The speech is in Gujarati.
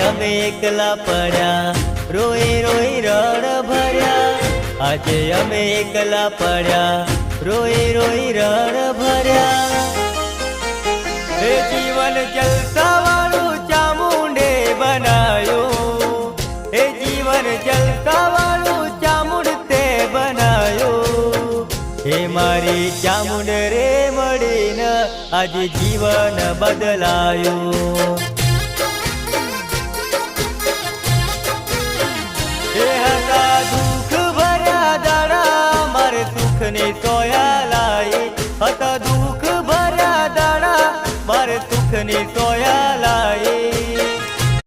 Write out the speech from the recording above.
અમે એકલા પડ્યા, રોઈ રોઈ રડ ભર્યા. આજે અમે એકલા પડ્યા, રોઈ રોઈ રડ ભર્યા. એ જીવન જલસા વાળું ચામુંડે બનાયું, એ જીવન જલસા વાળું ચામુંડ તે બનાયું. હે મારી ચામુંડ રે મળીને આજે જીવન બદલાયું.